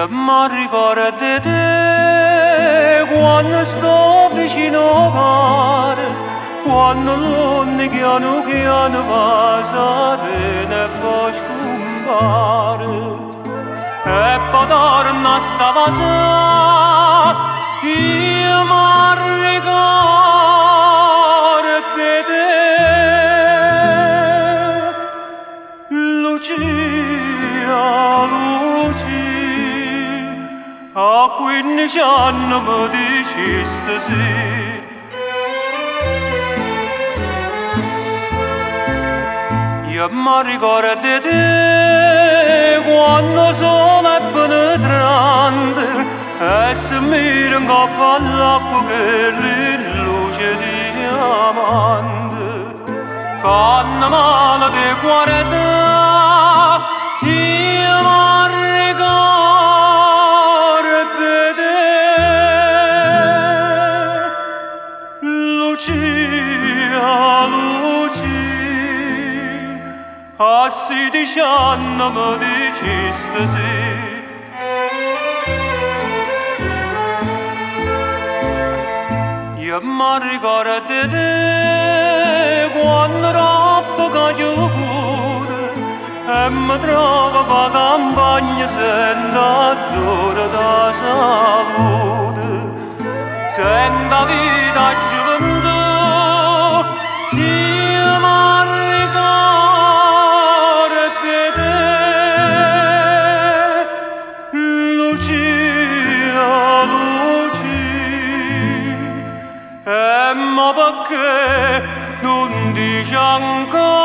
Io mi ricordo di te quando sto vicino a mare, quando l'onde piano piano va serena e poi scompare. E poi torna a Savasà, io mi ricordo di te. Lucia, a 15 anni mi dicesti sì. Io mi ricordo di te quando sono penetrante e si mira in coppa all'acqua che è luce di diamante. Fanno male di guarda, io mi ricordo di te. Lucia, a 16 anni mi dicesti sì. Io mi ricordo di te quando rappo cagione e mi trovo per campagna senza d'ora da salute, senza vita gioventù. Io mi ricordo di te, Lucia, ma perché non dici ancora?